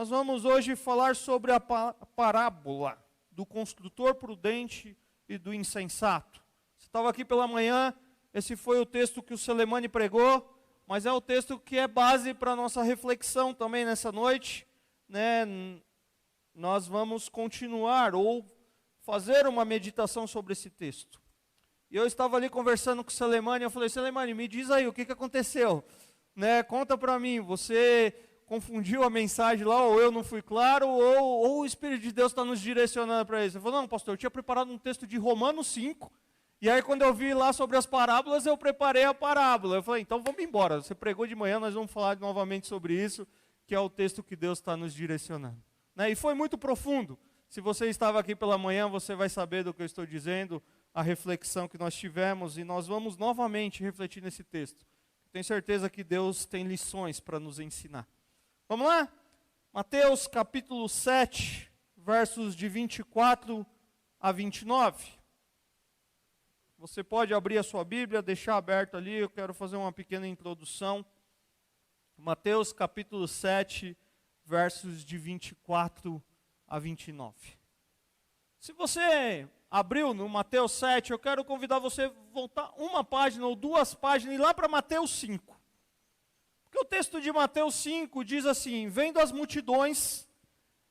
Nós vamos hoje falar sobre a parábola do construtor prudente e do insensato. Você estava aqui pela manhã, esse foi o texto que o Selemani pregou, mas é o texto que é base para a nossa reflexão também nessa noite, né? Nós vamos continuar ou fazer uma meditação sobre esse texto. E eu estava ali conversando com o Selemani, eu falei, Selemani, me diz aí, o que aconteceu? Né? Conta para mim, você confundiu a mensagem lá, ou eu não fui claro, ou o Espírito de Deus está nos direcionando para isso. Ele falou, não, pastor, eu tinha preparado um texto de Romanos 5, e aí quando eu vi lá sobre as parábolas, eu preparei a parábola. Eu falei, então vamos embora, você pregou de manhã, nós vamos falar novamente sobre isso, que é o texto que Deus está nos direcionando. Né? E foi muito profundo. Se você estava aqui pela manhã, você vai saber do que eu estou dizendo, a reflexão que nós tivemos, e nós vamos novamente refletir nesse texto. Tenho certeza que Deus tem lições para nos ensinar. Vamos lá? Mateus capítulo 7, versos de 24 a 29. Você pode abrir a sua Bíblia, deixar aberto ali, eu quero fazer uma pequena introdução. Mateus capítulo 7, versos de 24 a 29. Se você abriu no Mateus 7, eu quero convidar você a voltar uma página ou duas páginas e ir lá para Mateus 5. Porque o texto de Mateus 5 diz assim, vendo as multidões,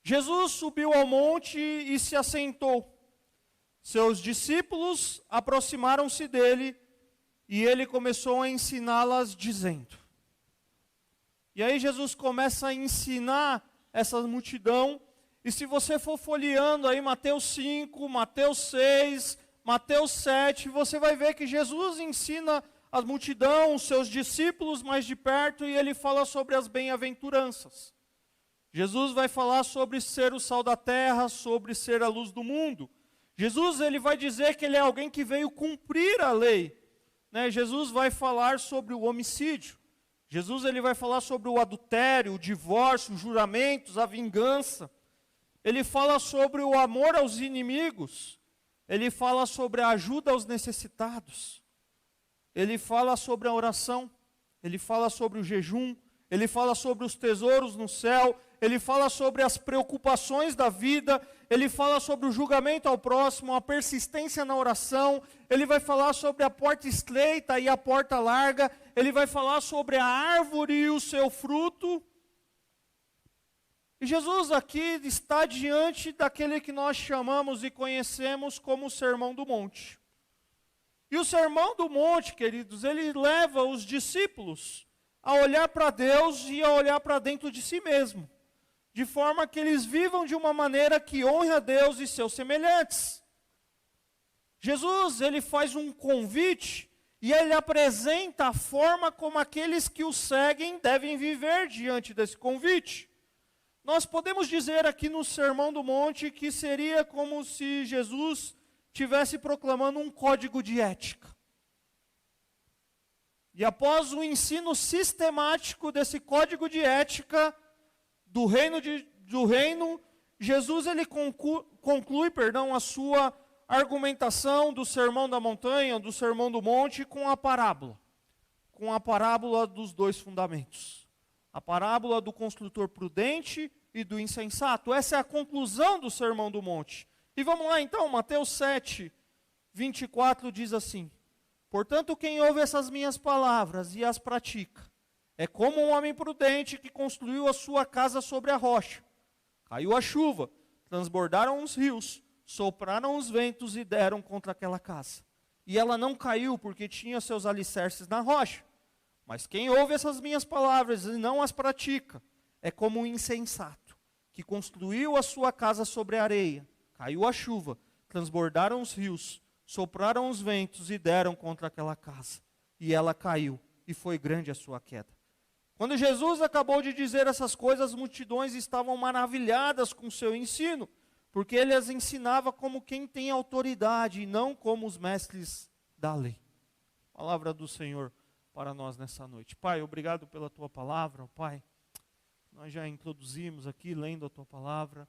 Jesus subiu ao monte e se assentou. Seus discípulos aproximaram-se dele e ele começou a ensiná-las dizendo. E aí Jesus começa a ensinar essa multidão. E se você for folheando aí Mateus 5, Mateus 6, Mateus 7, você vai ver que Jesus ensina a multidão, os seus discípulos mais de perto, e ele fala sobre as bem-aventuranças. Jesus vai falar sobre ser o sal da terra, sobre ser a luz do mundo. Jesus ele vai dizer que ele é alguém que veio cumprir a lei. Né? Jesus vai falar sobre o homicídio. Jesus ele vai falar sobre o adultério, o divórcio, os juramentos, a vingança. Ele fala sobre o amor aos inimigos. Ele fala sobre a ajuda aos necessitados. Ele fala sobre a oração. Ele fala sobre o jejum. Ele fala sobre os tesouros no céu. Ele fala sobre as preocupações da vida. Ele fala sobre o julgamento ao próximo, a persistência na oração. Ele vai falar sobre a porta estreita e a porta larga. Ele vai falar sobre a árvore e o seu fruto. E Jesus aqui está diante daquele que nós chamamos e conhecemos como o Sermão do Monte. E o Sermão do Monte, queridos, ele leva os discípulos a olhar para Deus e a olhar para dentro de si mesmo, de forma que eles vivam de uma maneira que honre a Deus e seus semelhantes. Jesus, ele faz um convite e ele apresenta a forma como aqueles que o seguem devem viver diante desse convite. Nós podemos dizer aqui no Sermão do Monte que seria como se Jesus estivesse proclamando um código de ética. E após o ensino sistemático desse código de ética do reino, Jesus ele conclui a sua argumentação do Sermão da Montanha, do Sermão do Monte, com a parábola dos dois fundamentos. A parábola do construtor prudente e do insensato. Essa é a conclusão do Sermão do Monte. E vamos lá então, Mateus 7, 24 diz assim, portanto quem ouve essas minhas palavras e as pratica, é como um homem prudente que construiu a sua casa sobre a rocha. Caiu a chuva, transbordaram os rios, sopraram os ventos e deram contra aquela casa. E ela não caiu porque tinha seus alicerces na rocha. Mas quem ouve essas minhas palavras e não as pratica, é como um insensato, que construiu a sua casa sobre a areia. Caiu a chuva, transbordaram os rios, sopraram os ventos e deram contra aquela casa. E ela caiu, e foi grande a sua queda. Quando Jesus acabou de dizer essas coisas, as multidões estavam maravilhadas com o seu ensino, porque ele as ensinava como quem tem autoridade, e não como os mestres da lei. Palavra do Senhor para nós nessa noite. Pai, obrigado pela tua palavra, Pai. Nós já introduzimos aqui, lendo a tua palavra.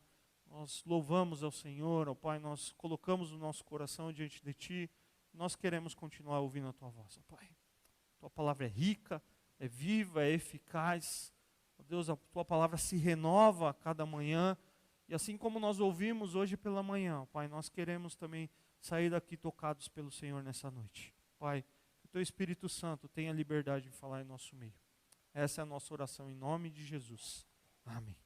Nós louvamos ao Senhor, ó Pai, nós colocamos o nosso coração diante de Ti. Nós queremos continuar ouvindo a Tua voz, ó Pai. Tua palavra é rica, é viva, é eficaz. Ó Deus, a tua palavra se renova a cada manhã. E assim como nós ouvimos hoje pela manhã, Pai, nós queremos também sair daqui tocados pelo Senhor nessa noite. Pai, que o teu Espírito Santo tenha liberdade de falar em nosso meio. Essa é a nossa oração em nome de Jesus. Amém.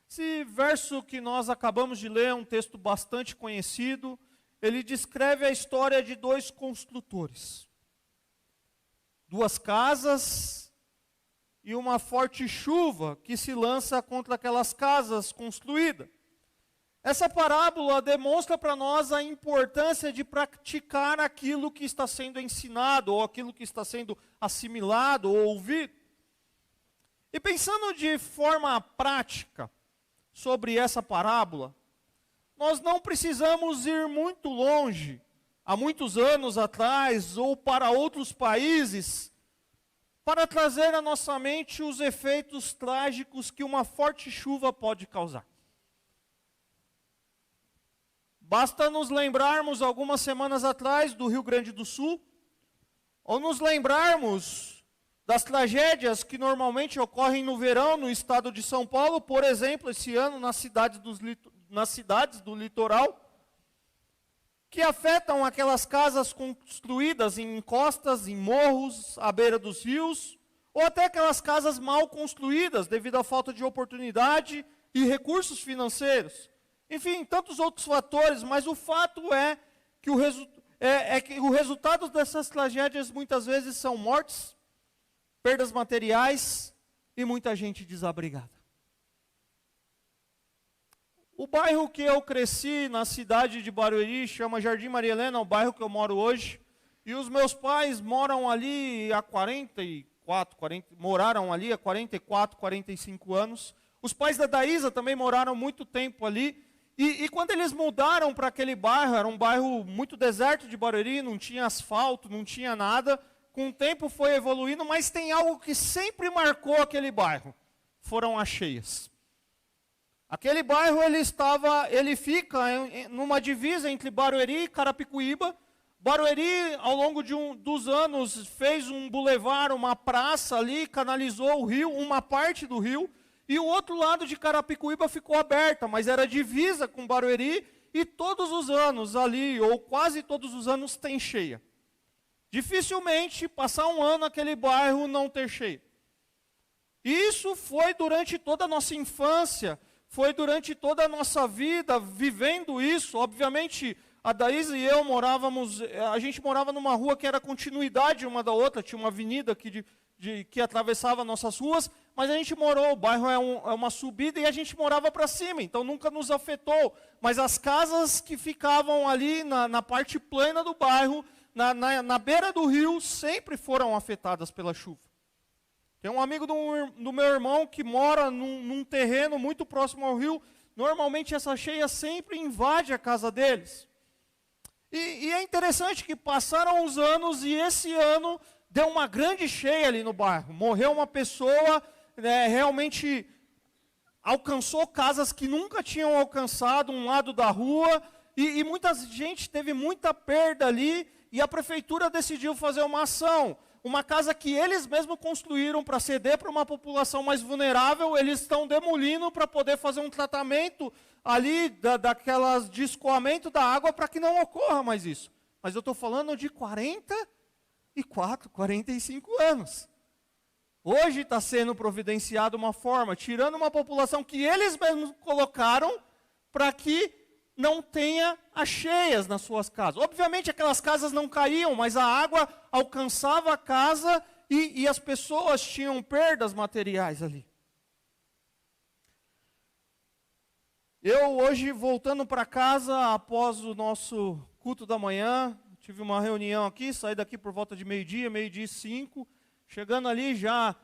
Esse verso que nós acabamos de ler é um texto bastante conhecido. Ele descreve a história de dois construtores. Duas casas e uma forte chuva que se lança contra aquelas casas construídas. Essa parábola demonstra para nós a importância de praticar aquilo que está sendo ensinado, ou aquilo que está sendo assimilado ou ouvido. E pensando de forma prática sobre essa parábola, nós não precisamos ir muito longe, há muitos anos atrás, ou para outros países, para trazer à nossa mente os efeitos trágicos que uma forte chuva pode causar. Basta nos lembrarmos algumas semanas atrás do Rio Grande do Sul, ou nos lembrarmos das tragédias que normalmente ocorrem no verão no estado de São Paulo, por exemplo, esse ano nas cidades do litoral, que afetam aquelas casas construídas em encostas, em morros, à beira dos rios, ou até aquelas casas mal construídas devido à falta de oportunidade e recursos financeiros. Enfim, tantos outros fatores, mas o fato é que o resultado dessas tragédias muitas vezes são mortes, perdas materiais e muita gente desabrigada. O bairro que eu cresci na cidade de Barueri chama Jardim Maria Helena, o bairro que eu moro hoje. E os meus pais moram ali há 44, 45 anos. Os pais da Daísa também moraram muito tempo ali. E quando eles mudaram para aquele bairro, era um bairro muito deserto de Barueri, não tinha asfalto, não tinha nada. Com o tempo foi evoluindo, mas tem algo que sempre marcou aquele bairro. Foram as cheias. Aquele bairro ele fica numa divisa entre Barueri e Carapicuíba. Barueri, ao longo dos anos, fez um bulevar, uma praça ali, canalizou o rio, uma parte do rio. E o outro lado de Carapicuíba ficou aberta, mas era divisa com Barueri, e todos os anos ali, ou quase todos os anos, tem cheia. Dificilmente passar um ano aquele bairro não ter cheia. Isso foi durante toda a nossa infância, foi durante toda a nossa vida, vivendo isso. Obviamente, a Daísa e eu a gente morava numa rua que era continuidade uma da outra, tinha uma avenida que atravessava nossas ruas, mas a gente morou, o bairro é uma subida e a gente morava para cima, então nunca nos afetou. Mas as casas que ficavam ali na parte plana do bairro, na beira do rio, sempre foram afetadas pela chuva. Tem um amigo do meu irmão que mora num terreno muito próximo ao rio, normalmente essa cheia sempre invade a casa deles. E é interessante que passaram os anos e esse ano deu uma grande cheia ali no bairro. Morreu uma pessoa, realmente alcançou casas que nunca tinham alcançado, um lado da rua, e muita gente teve muita perda ali, e a prefeitura decidiu fazer uma ação. Uma casa que eles mesmos construíram para ceder para uma população mais vulnerável, eles estão demolindo para poder fazer um tratamento ali de escoamento da água para que não ocorra mais isso. Mas eu estou falando de 44, 45 anos. Hoje está sendo providenciada uma forma, tirando uma população que eles mesmos colocaram para que não tenha as cheias nas suas casas. Obviamente aquelas casas não caíam, mas a água alcançava a casa e as pessoas tinham perdas materiais ali. Eu hoje, voltando para casa, após o nosso culto da manhã, tive uma reunião aqui, saí daqui por volta de meio-dia e 5, chegando ali já,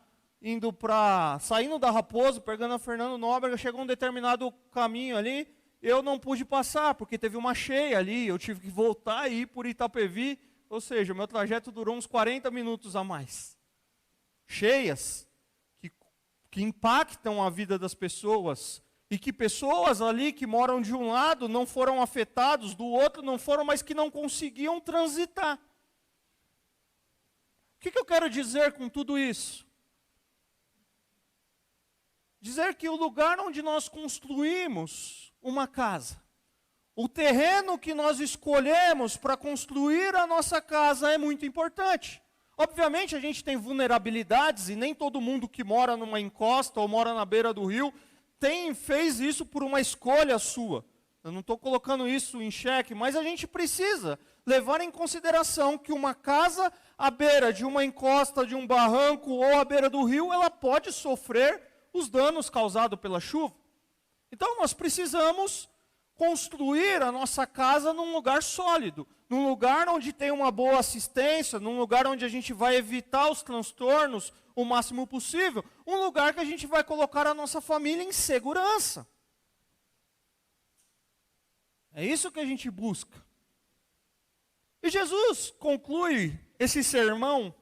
saindo da Raposo, pegando a Fernando Nóbrega, chegou um determinado caminho ali, eu não pude passar, porque teve uma cheia ali, eu tive que voltar e ir por Itapevi, ou seja, meu trajeto durou uns 40 minutos a mais. Cheias que impactam a vida das pessoas, e que pessoas ali que moram de um lado não foram afetados, do outro não foram, mas que não conseguiam transitar. O que eu quero dizer com tudo isso? dizer que o lugar onde nós construímos uma casa, o terreno que nós escolhemos para construir a nossa casa é muito importante. Obviamente a gente tem vulnerabilidades e nem todo mundo que mora numa encosta ou mora na beira do rio fez isso por uma escolha sua. Eu não estou colocando isso em xeque, mas a gente precisa levar em consideração que uma casa à beira de uma encosta, de um barranco ou à beira do rio, ela pode sofrer os danos causados pela chuva. Então nós precisamos construir a nossa casa num lugar sólido, num lugar onde tem uma boa assistência, num lugar onde a gente vai evitar os transtornos o máximo possível, um lugar que a gente vai colocar a nossa família em segurança. É isso que a gente busca. E Jesus conclui esse sermão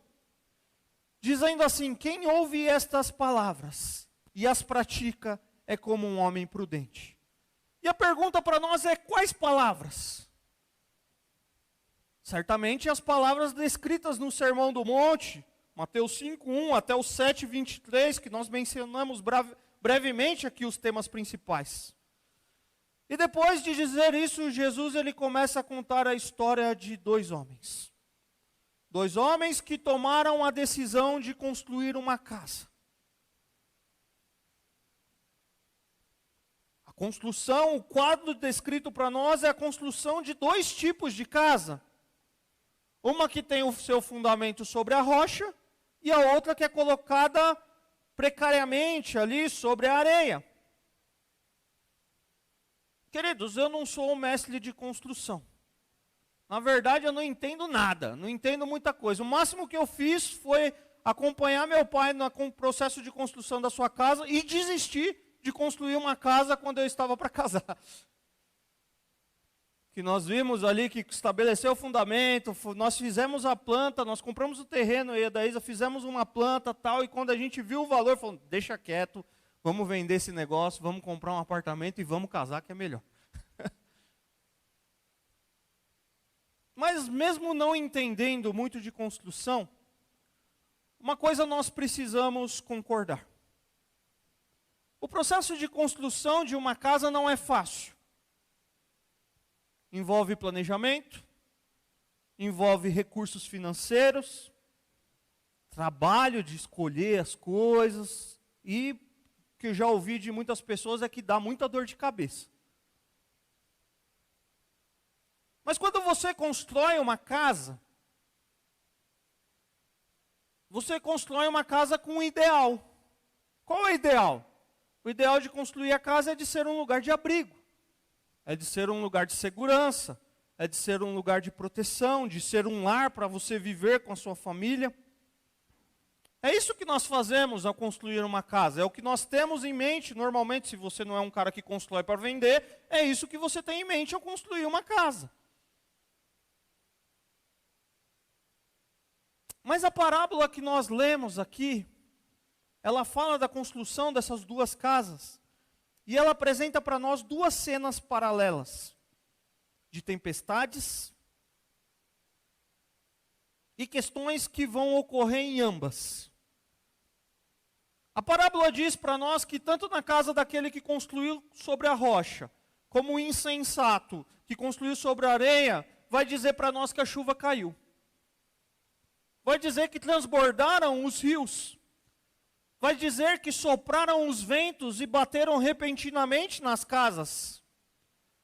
dizendo assim: quem ouve estas palavras e as pratica é como um homem prudente. E a pergunta para nós é: quais palavras? Certamente as palavras descritas no Sermão do Monte, Mateus 5:1 até o 7:23, que nós mencionamos brevemente aqui os temas principais. E depois de dizer isso, Jesus ele começa a contar a história de dois homens. Dois homens que tomaram a decisão de construir uma casa. A construção, o quadro descrito para nós é a construção de dois tipos de casa. Uma que tem o seu fundamento sobre a rocha e a outra que é colocada precariamente ali sobre a areia. Queridos, eu não sou um mestre de construção. Na verdade, eu não entendo nada, não entendo muita coisa. O máximo que eu fiz foi acompanhar meu pai no processo de construção da sua casa e desistir de construir uma casa quando eu estava para casar. Que nós vimos ali que estabeleceu o fundamento, nós fizemos a planta, nós compramos o terreno, eu e a Daísa fizemos uma planta tal, e quando a gente viu o valor, falamos, deixa quieto, vamos vender esse negócio, vamos comprar um apartamento e vamos casar que é melhor. Mas mesmo não entendendo muito de construção, uma coisa nós precisamos concordar. O processo de construção de uma casa não é fácil. Envolve planejamento, envolve recursos financeiros, trabalho de escolher as coisas, e o que eu já ouvi de muitas pessoas é que dá muita dor de cabeça. Mas quando você constrói uma casa, você constrói uma casa com um ideal. Qual é o ideal? O ideal de construir a casa é de ser um lugar de abrigo, é de ser um lugar de segurança, é de ser um lugar de proteção, de ser um lar para você viver com a sua família. É isso que nós fazemos ao construir uma casa, é o que nós temos em mente. Normalmente, se você não é um cara que constrói para vender, é isso que você tem em mente ao construir uma casa. Mas a parábola que nós lemos aqui, ela fala da construção dessas duas casas, e ela apresenta para nós duas cenas paralelas, de tempestades, e questões que vão ocorrer em ambas. A parábola diz para nós que tanto na casa daquele que construiu sobre a rocha, como o insensato que construiu sobre a areia, vai dizer para nós que a chuva caiu. Vai dizer que transbordaram os rios. Vai dizer que sopraram os ventos e bateram repentinamente nas casas.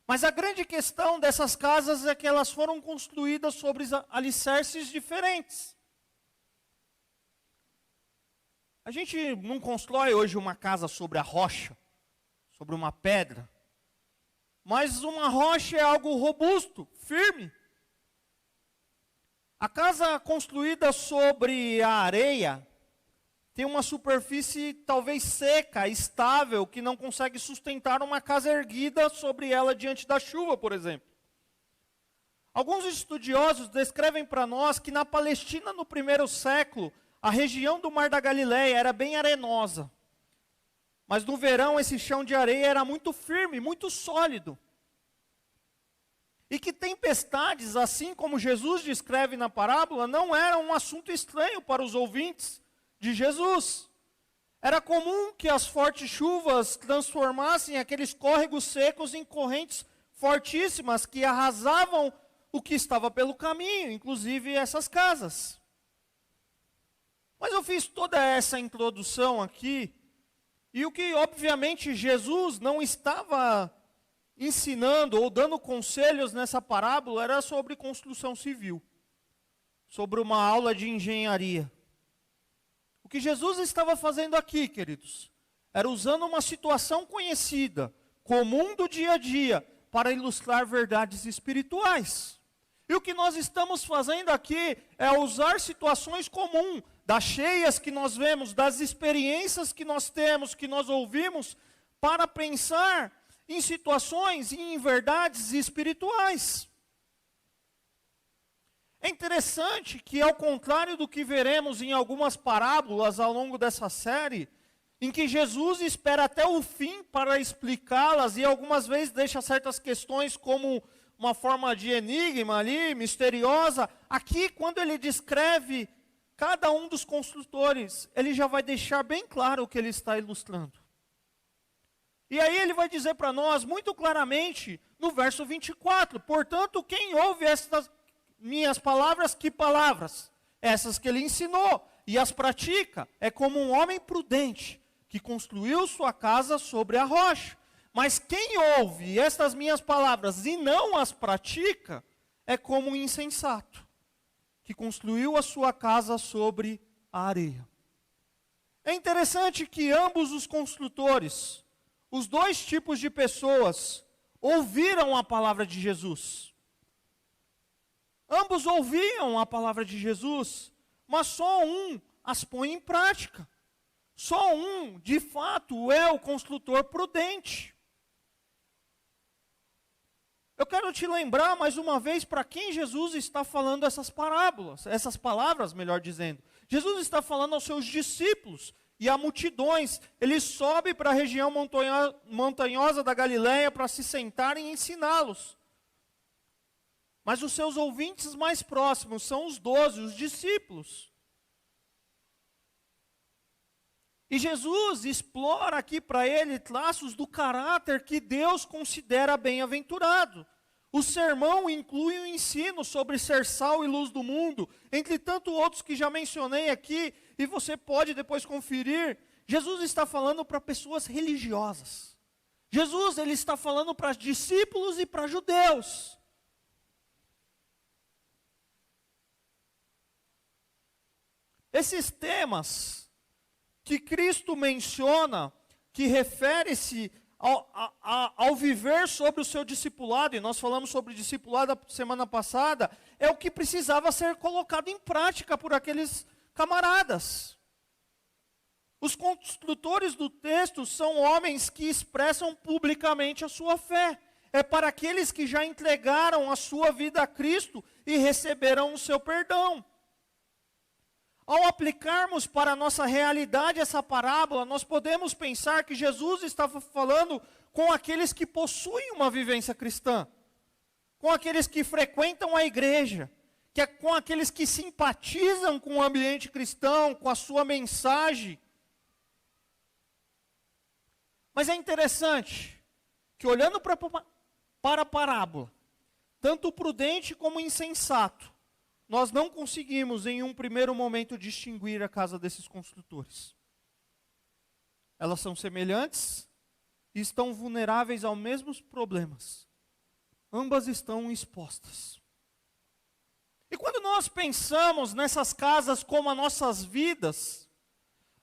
Mas a grande questão dessas casas é que elas foram construídas sobre alicerces diferentes. A gente não constrói hoje uma casa sobre a rocha, sobre uma pedra. Mas uma rocha é algo robusto, firme. A casa construída sobre a areia tem uma superfície talvez seca, estável, que não consegue sustentar uma casa erguida sobre ela diante da chuva, por exemplo. Alguns estudiosos descrevem para nós que na Palestina, no primeiro século, a região do Mar da Galileia era bem arenosa. Mas no verão esse chão de areia era muito firme, muito sólido. E que tempestades, assim como Jesus descreve na parábola, não eram um assunto estranho para os ouvintes de Jesus. Era comum que as fortes chuvas transformassem aqueles córregos secos em correntes fortíssimas que arrasavam o que estava pelo caminho, inclusive essas casas. Mas eu fiz toda essa introdução aqui, e o que obviamente Jesus não estava ensinando ou dando conselhos nessa parábola era sobre construção civil, sobre uma aula de engenharia. O que Jesus estava fazendo aqui, queridos, era usando uma situação conhecida, comum do dia a dia, para ilustrar verdades espirituais. E o que nós estamos fazendo aqui é usar situações comuns, das cheias que nós vemos, das experiências que nós temos, que nós ouvimos, para pensar em situações e em verdades espirituais. É interessante que, ao contrário do que veremos em algumas parábolas ao longo dessa série, em que Jesus espera até o fim para explicá-las e algumas vezes deixa certas questões como uma forma de enigma ali, misteriosa, aqui quando ele descreve cada um dos construtores, ele já vai deixar bem claro o que ele está ilustrando. E aí ele vai dizer para nós muito claramente no verso 24, portanto, quem ouve estas minhas palavras, que palavras? Essas que ele ensinou e as pratica, é como um homem prudente, que construiu sua casa sobre a rocha. Mas quem ouve estas minhas palavras e não as pratica, é como um insensato, que construiu a sua casa sobre a areia. É interessante que ambos os construtores, os dois tipos de pessoas, ouviram a palavra de Jesus. Ambos ouviam a palavra de Jesus, mas só um as põe em prática. Só um, de fato, é o construtor prudente. Eu quero te lembrar mais uma vez para quem Jesus está falando essas parábolas, essas palavras, melhor dizendo. Jesus está falando aos seus discípulos e a multidões. Ele sobe para a região montanhosa da Galileia para se sentar e ensiná-los. Mas os seus ouvintes mais próximos são os 12, os discípulos. E Jesus explora aqui para ele traços do caráter que Deus considera bem-aventurado. O sermão inclui o ensino sobre ser sal e luz do mundo, entre tanto outros que já mencionei aqui, e você pode depois conferir. Jesus está falando para pessoas religiosas. Jesus, ele está falando para discípulos e para judeus. Esses temas que Cristo menciona, que refere-se ao viver sobre o seu discipulado, e nós falamos sobre discipulado a semana passada, é o que precisava ser colocado em prática por aqueles camaradas. Os construtores do texto são homens que expressam publicamente a sua fé. É para aqueles que já entregaram a sua vida a Cristo e receberam o seu perdão. Ao aplicarmos para a nossa realidade essa parábola, nós podemos pensar que Jesus estava falando com aqueles que possuem uma vivência cristã, com aqueles que frequentam a igreja, com aqueles que simpatizam com o ambiente cristão, com a sua mensagem. Mas é interessante que, olhando para a parábola, tanto o prudente como o insensato, nós não conseguimos em um primeiro momento distinguir a casa desses construtores. Elas são semelhantes e estão vulneráveis aos mesmos problemas. Ambas estão expostas. E quando nós pensamos nessas casas como as nossas vidas,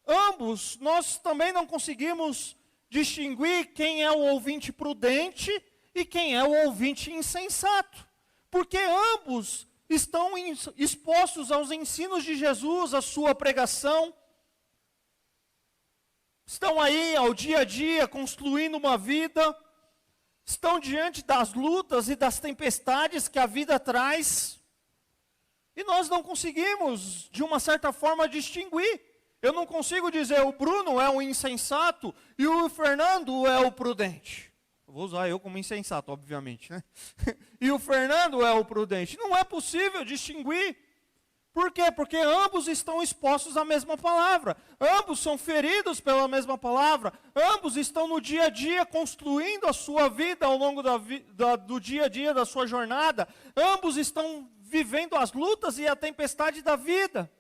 ambos nós também não conseguimos distinguir quem é o ouvinte prudente e quem é o ouvinte insensato. Porque ambos estão expostos aos ensinos de Jesus, à sua pregação. Estão aí ao dia a dia construindo uma vida. Estão diante das lutas e das tempestades que a vida traz. E nós não conseguimos, de uma certa forma, distinguir. Eu não consigo dizer o Bruno é o insensato e o Fernando é o prudente. Vou usar eu como insensato, obviamente, né? E o Fernando é o prudente. Não é possível distinguir. Por quê? Porque ambos estão expostos à mesma palavra, ambos são feridos pela mesma palavra, ambos estão no dia a dia construindo a sua vida ao longo do dia a dia da sua jornada, ambos estão vivendo as lutas e a tempestade da vida.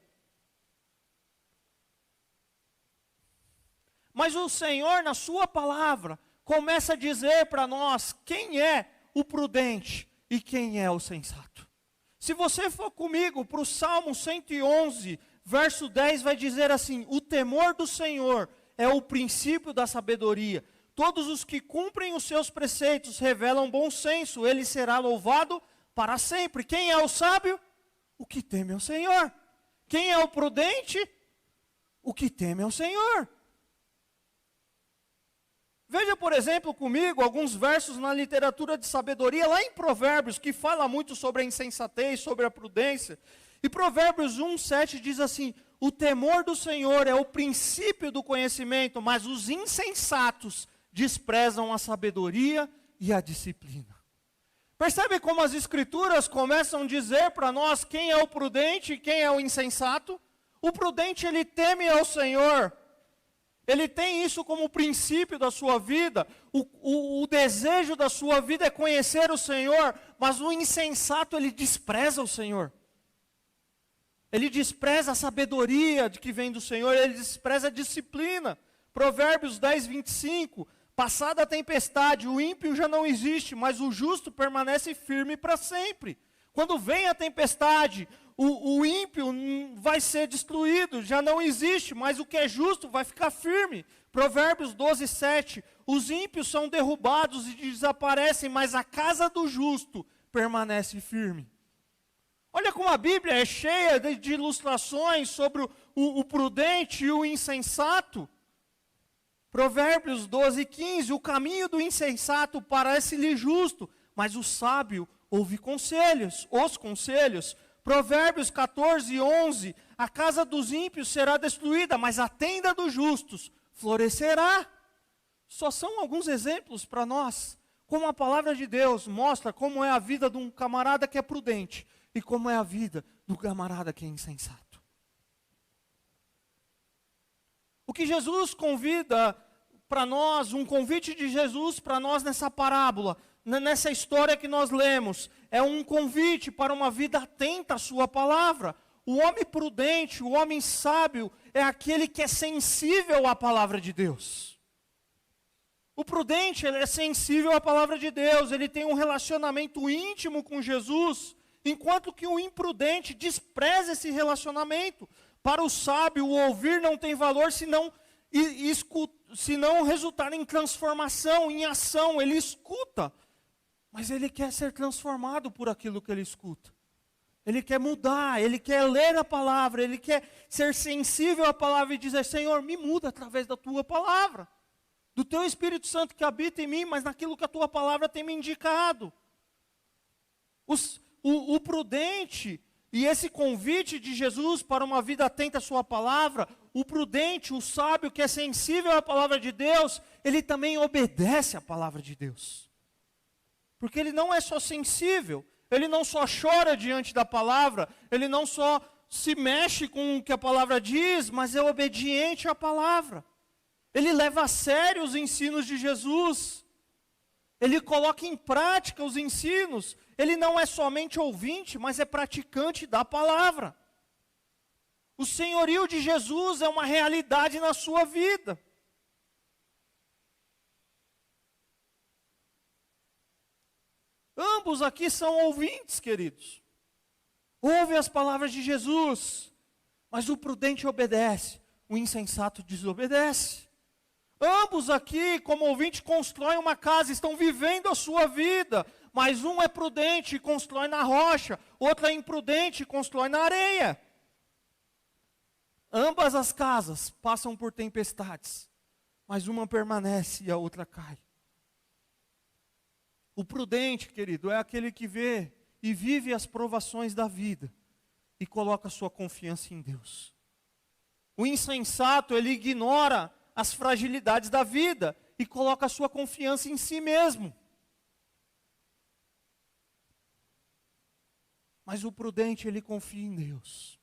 Mas o Senhor, na sua palavra, começa a dizer para nós quem é o prudente e quem é o sensato. Se você for comigo para o Salmo 111, verso 10, vai dizer assim: o temor do Senhor é o princípio da sabedoria. Todos os que cumprem os seus preceitos revelam bom senso, ele será louvado para sempre. Quem é o sábio? O que teme ao Senhor. Quem é o prudente? O que teme ao Senhor. Veja, por exemplo, comigo, alguns versos na literatura de sabedoria, lá em Provérbios, que fala muito sobre a insensatez, sobre a prudência. E Provérbios 1:7 diz assim: o temor do Senhor é o princípio do conhecimento, mas os insensatos desprezam a sabedoria e a disciplina. Percebe como as escrituras começam a dizer para nós quem é o prudente e quem é o insensato? O prudente, ele teme ao Senhor. Ele tem isso como princípio da sua vida, o desejo da sua vida é conhecer o Senhor, mas o insensato, ele despreza o Senhor. Ele despreza a sabedoria de que vem do Senhor, ele despreza a disciplina. Provérbios 10:25, passada a tempestade, o ímpio já não existe, mas o justo permanece firme para sempre. Quando vem a tempestade, o ímpio vai ser destruído, já não existe, mas o que é justo vai ficar firme. Provérbios 12:7, os ímpios são derrubados e desaparecem, mas a casa do justo permanece firme. Olha como a Bíblia é cheia de ilustrações sobre o prudente e o insensato. Provérbios 12:15, o caminho do insensato parece-lhe justo, mas o sábio ouve os conselhos. Provérbios 14:11, a casa dos ímpios será destruída, mas a tenda dos justos florescerá. Só são alguns exemplos para nós, como a palavra de Deus mostra como é a vida de um camarada que é prudente e como é a vida do camarada que é insensato. O que Jesus convida para nós, um convite de Jesus para nós nessa parábola, nessa história que nós lemos, é um convite para uma vida atenta à sua palavra. O homem prudente, o homem sábio, é aquele que é sensível à palavra de Deus. O prudente, ele é sensível à palavra de Deus, ele tem um relacionamento íntimo com Jesus, enquanto que o imprudente despreza esse relacionamento. Para o sábio, o ouvir não tem valor se não resultar em transformação, em ação. Ele escuta, mas ele quer ser transformado por aquilo que ele escuta. Ele quer mudar, ele quer ler a palavra, ele quer ser sensível à palavra e dizer: Senhor, me muda através da tua palavra, do teu Espírito Santo que habita em mim, mas naquilo que a tua palavra tem me indicado. O prudente, e esse convite de Jesus para uma vida atenta à sua palavra, o prudente, o sábio que é sensível à palavra de Deus, ele também obedece à palavra de Deus. Porque ele não é só sensível, ele não só chora diante da palavra, ele não só se mexe com o que a palavra diz, mas é obediente à palavra. Ele leva a sério os ensinos de Jesus. Ele coloca em prática os ensinos. Ele não é somente ouvinte, mas é praticante da palavra. O senhorio de Jesus é uma realidade na sua vida. Ambos aqui são ouvintes, queridos. Ouve as palavras de Jesus, mas o prudente obedece, o insensato desobedece. Ambos aqui, como ouvinte, constroem uma casa, estão vivendo a sua vida, mas um é prudente e constrói na rocha, outro é imprudente e constrói na areia. Ambas as casas passam por tempestades, mas uma permanece e a outra cai. O prudente, querido, é aquele que vê e vive as provações da vida e coloca sua confiança em Deus. O insensato, ele ignora as fragilidades da vida e coloca sua confiança em si mesmo. Mas o prudente, ele confia em Deus.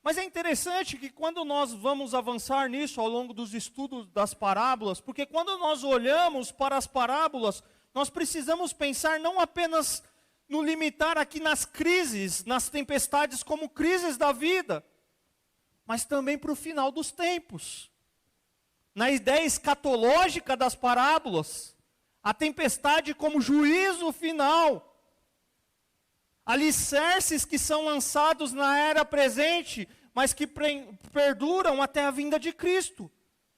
Mas é interessante que quando nós vamos avançar nisso ao longo dos estudos das parábolas, porque quando nós olhamos para as parábolas, nós precisamos pensar não apenas no limitar aqui nas crises, nas tempestades como crises da vida, mas também para o final dos tempos. Na ideia escatológica das parábolas, a tempestade como juízo final. Alicerces que são lançados na era presente, mas que perduram até a vinda de Cristo,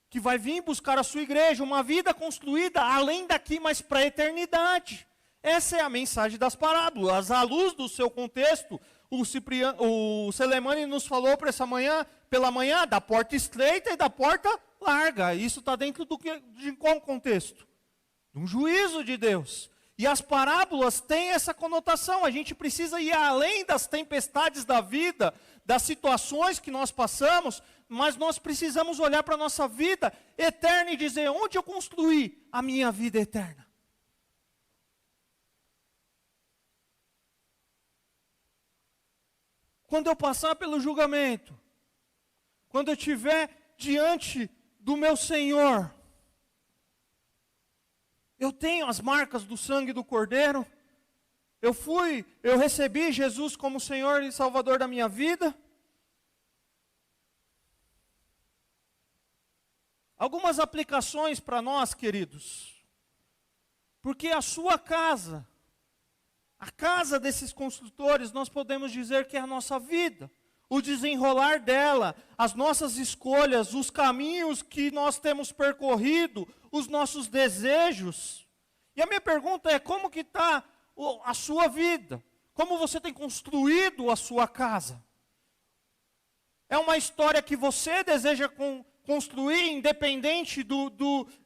que vai vir buscar a sua igreja, uma vida construída além daqui, mas para a eternidade. Essa é a mensagem das parábolas. À luz do seu contexto, o Celemani nos falou pela manhã da porta estreita e da porta larga. Isso está dentro de qual contexto? De um juízo de Deus. E as parábolas têm essa conotação. A gente precisa ir além das tempestades da vida, das situações que nós passamos, mas nós precisamos olhar para a nossa vida eterna e dizer: onde eu construí a minha vida eterna? Quando eu passar pelo julgamento, quando eu estiver diante do meu Senhor, eu tenho as marcas do sangue do Cordeiro, eu recebi Jesus como Senhor e Salvador da minha vida. Algumas aplicações para nós, queridos, porque a sua casa, a casa desses construtores, nós podemos dizer que é a nossa vida, o desenrolar dela, as nossas escolhas, os caminhos que nós temos percorrido, os nossos desejos. E a minha pergunta é: como que está a sua vida? Como você tem construído a sua casa? É uma história que você deseja construir, independente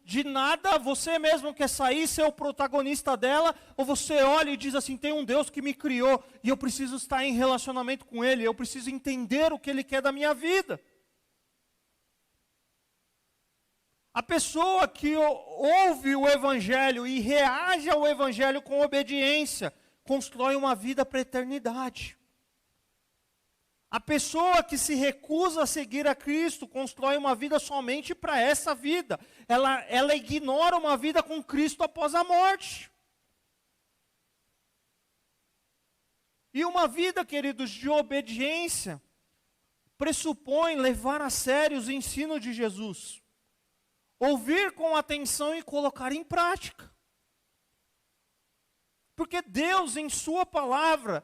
de nada, você mesmo quer sair, ser o protagonista dela, ou você olha e diz assim: tem um Deus que me criou, e eu preciso estar em relacionamento com Ele, eu preciso entender o que Ele quer da minha vida. A pessoa que ouve o Evangelho e reage ao Evangelho com obediência, constrói uma vida para a eternidade. A pessoa que se recusa a seguir a Cristo, constrói uma vida somente para essa vida. Ela ignora uma vida com Cristo após a morte. E uma vida, queridos, de obediência, pressupõe levar a sério os ensinos de Jesus. Ouvir com atenção e colocar em prática. Porque Deus, em sua palavra,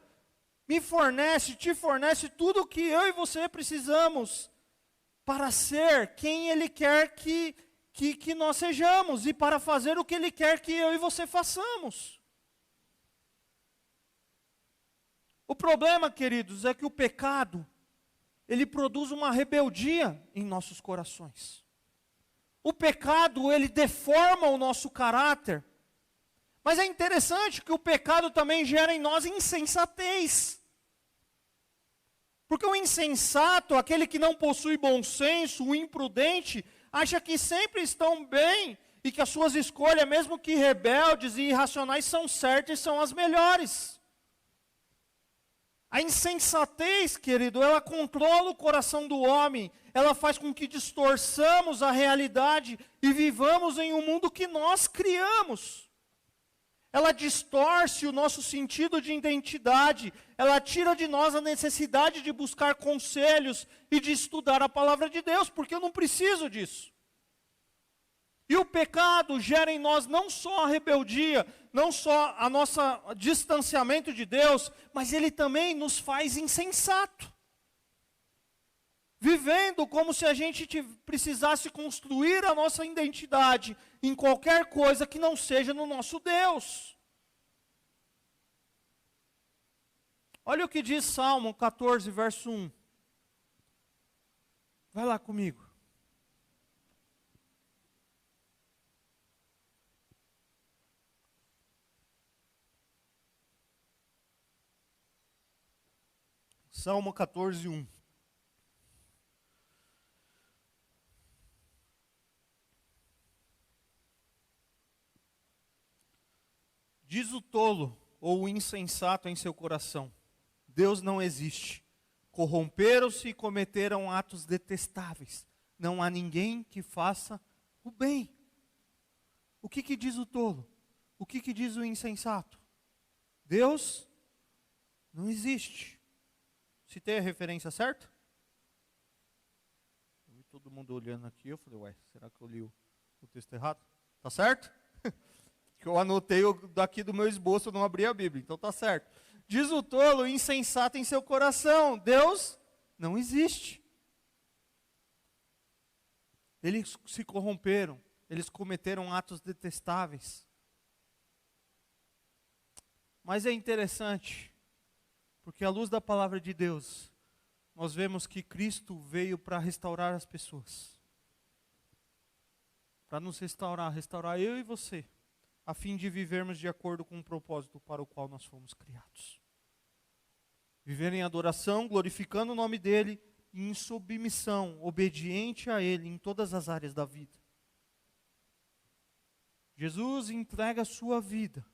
te fornece tudo o que eu e você precisamos para ser quem Ele quer que nós sejamos e para fazer o que Ele quer que eu e você façamos. O problema, queridos, é que o pecado, ele produz uma rebeldia em nossos corações. O pecado, ele deforma o nosso caráter. Mas é interessante que o pecado também gera em nós insensatez. Porque o insensato, aquele que não possui bom senso, o imprudente, acha que sempre estão bem e que as suas escolhas, mesmo que rebeldes e irracionais, são certas e são as melhores. A insensatez, querido, ela controla o coração do homem, ela faz com que distorçamos a realidade e vivamos em um mundo que nós criamos. Ela distorce o nosso sentido de identidade, ela tira de nós a necessidade de buscar conselhos e de estudar a palavra de Deus, porque eu não preciso disso. E o pecado gera em nós não só a rebeldia, não só a nosso distanciamento de Deus, mas ele também nos faz insensato. Vivendo como se a gente precisasse construir a nossa identidade em qualquer coisa que não seja no nosso Deus. Olha o que diz Salmo 14, verso 1. Vai lá comigo. Salmo 14, 1. Diz o tolo ou o insensato em seu coração: Deus não existe. corromperam-se e cometeram atos detestáveis. Não há ninguém que faça o bem. O que diz o tolo? O que diz o insensato? Deus não existe. Citei a referência certa? Eu vi todo mundo olhando aqui, eu falei, ué, será que eu li o texto errado? Tá certo? Que eu anotei daqui do meu esboço, eu não abri a Bíblia, então tá certo. Diz o tolo, insensato em seu coração, Deus não existe. Eles se corromperam, eles cometeram atos detestáveis. Mas é interessante, porque à luz da palavra de Deus, nós vemos que Cristo veio para restaurar as pessoas. Para nos restaurar eu e você, a fim de vivermos de acordo com o propósito para o qual nós fomos criados. Viver em adoração, glorificando o nome dEle, e em submissão, obediente a Ele em todas as áreas da vida. Jesus entrega a sua vida